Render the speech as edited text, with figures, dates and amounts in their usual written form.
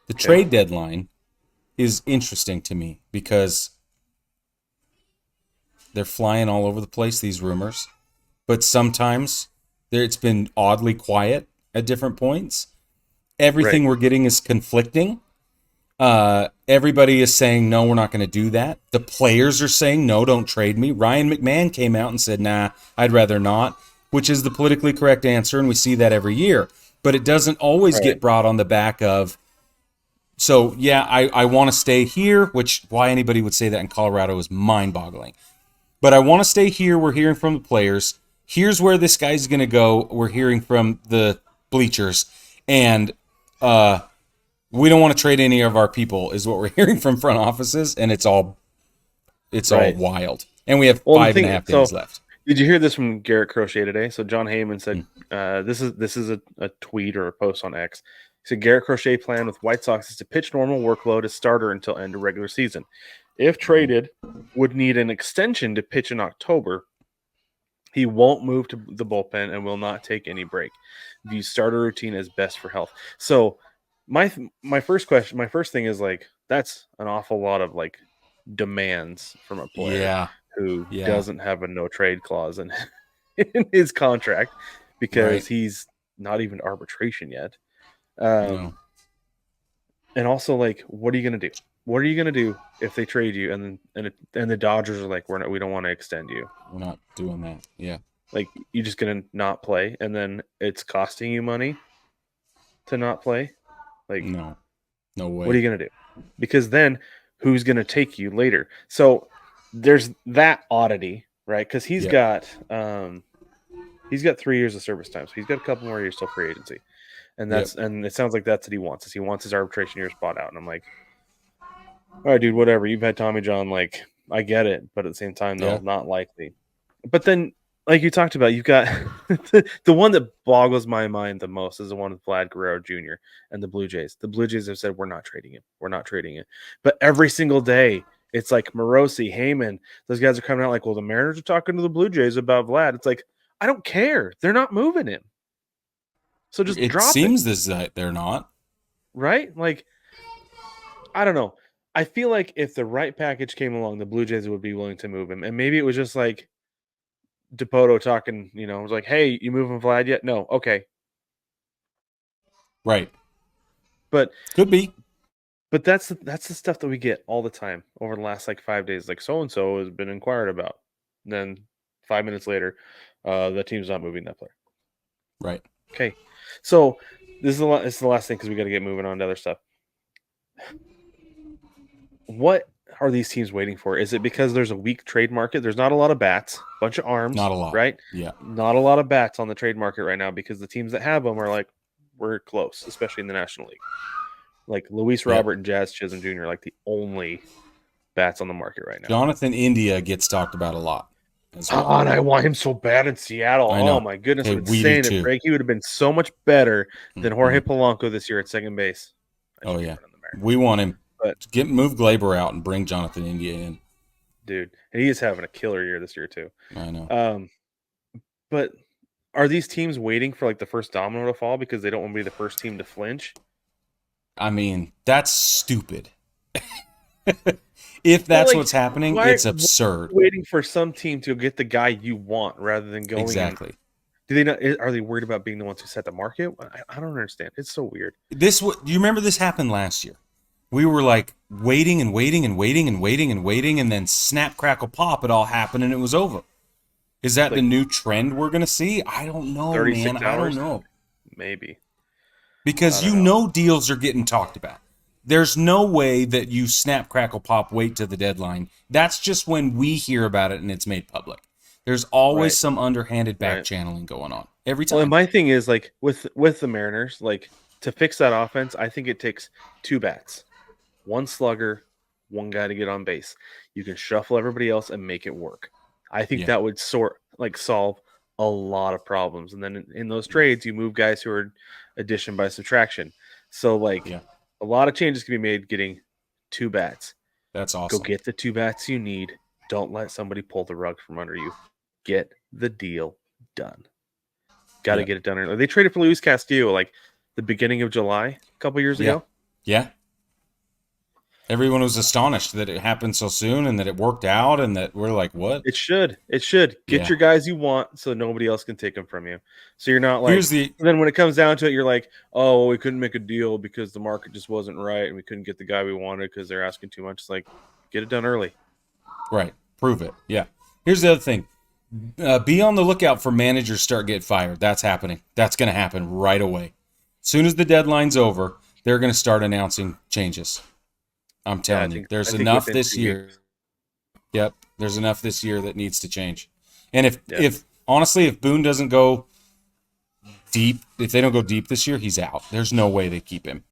The trade deadline is interesting to me because they're flying all over the place, these rumors. But sometimes it's been oddly quiet at different points. Right. Everything we're getting is conflicting. Everybody is saying, no, we're not going to do that. The players are saying, no, don't trade me. Ryan McMahon came out and said, nah, I'd rather not, which is the politically correct answer, and we see that every year. But it doesn't always Right. get brought on the back of, so yeah, I want to stay here, which why anybody would say that in Colorado is mind boggling. But I want to stay here. We're hearing from the players. Here's where this guy's going to go. We're hearing from the bleachers. And we don't want to trade any of our people, is what we're hearing from front offices. And it's all Right. wild. And we have Well, the five and a thing. half days So, left. did you hear this from Garrett Crochet today? So John Heyman said, Mm. "This is a tweet or a post on X." He said Garrett Crochet plan with White Sox is to pitch normal workload as starter until end of regular season. If traded, would need an extension to pitch in October. He won't move to the bullpen and will not take any break. Views starter routine as best for health. So my first question, my first thing is like that's an awful lot of like demands from a player Yeah. who Yeah. doesn't have a no trade clause in his contract because Right. he's not even to arbitration yet. Um, No, and also like, what are you gonna do? What are you gonna do if they trade you and the Dodgers are like, we don't want to extend you. we're not doing that. Yeah. Like you're just gonna not play, and then it's costing you money to not play. Like, No. No what are way. you gonna do? Because then who's gonna take you later? So there's that oddity, right? Because Yeah. he's got 3 years of service time, so he's got a couple more years till free agency, Yep. and it sounds like that's what he wants. Is he wants his arbitration year spot out? And I'm like, all right, dude, whatever. You've had Tommy John, like I get it, but at the same time, no, Yeah. not likely. But then, like you talked about, you've got the one that boggles my mind the most is the one with Vlad Guerrero Jr. and the Blue Jays. The Blue Jays have said we're not trading him, we're not trading him. But every single day, it's like Morosi, Heyman, those guys are coming out like, well, the Mariners are talking to the Blue Jays about Vlad. It's like I don't care, they're not moving him, so just It drop him, seems as that they're not. right? Like I don't know. I feel like if the right package came along, the Blue Jays would be willing to move him, and maybe it was just like Dipoto talking, was like, "Hey, you moving Vlad yet?" No, okay, Right. but Could be. that's the stuff that we get all the time over the last like 5 days. Like so and so has been inquired about. And then 5 minutes later, the team's not moving that player. Right. Okay, so this is the last thing because we got to get moving on to other stuff. What are these teams waiting for? Is it because there's a weak trade market? There's not a lot of bats, bunch of arms, Not a lot. right? Yeah. Not a lot of bats on the trade market right now because the teams that have them are like, we're close, especially in the National League. Like Luis Yep. Robert and Jazz Chisholm Jr. are like the only bats on the market right now. Jonathan India gets talked about a lot as well. God, I want him so bad in Seattle. I Oh know. my goodness, Hey, I've been we do saying it, too. Frank. He would have been so much better than Jorge Mhm. Polanco this year at second base. I Oh should be yeah. running the Mariners, We want him. but Move Glaber out and bring Jonathan India in. dude, and he is having a killer year this year too. I know. Um, but are these teams waiting for like the first domino to fall because they don't want to be the first team to flinch? I mean, that's stupid. If Well, that's like what's happening, why it's are you absurd. waiting for some team to get the guy you want rather than going and Exactly. do they not? Are they worried about being the ones who set the market? I don't understand. It's so weird. Do you remember this happened last year? We were like waiting and waiting and waiting and waiting and waiting, and then snap, crackle, pop, it all happened and it was over. Is that the Like new trend we're going to see? I don't know, man. 36 I don't hours, know. maybe. I Because don't know. deals are getting talked about. There's no way that you snap, crackle, pop, wait to the deadline. That's just when we hear about it and it's made public. There's always Right, some underhanded back right. channeling going on every Well, and time. my thing is like with the Mariners, like to fix that offense, I think it takes two bats, one slugger, one guy to get on base. You can shuffle everybody else and make it work. I think Yeah, that would solve a lot of problems. And then in those trades, you move guys who are addition by subtraction. So like yeah, a lot of changes can be made getting two bats. that's Go awesome. get the two bats you need. Don't let somebody pull the rug from under you. Get the deal done. Got to Yeah, get it done early. They traded for Luis Castillo like the beginning of July a couple years yeah, ago. yeah. Everyone was astonished that it happened so soon and that it worked out and that we're like, what? It should. It should. Get Yeah. your guys you want so nobody else can take them from you. So you're not like, Here's the then when it comes down to it, you're like, oh, well, we couldn't make a deal because the market just wasn't right and we couldn't get the guy we wanted because they're asking too much. It's like, get it done early. right. Prove it. Yeah. Here's the other thing. Be on the lookout for managers start getting fired. That's happening. That's going to happen right away. As soon as the deadline's over, they're going to start announcing changes. I'm telling you, there's enough this year. Yep, there's enough this year that needs to change. And if honestly, if Boone doesn't go deep, if they don't go deep this year, he's out. There's no way they keep him.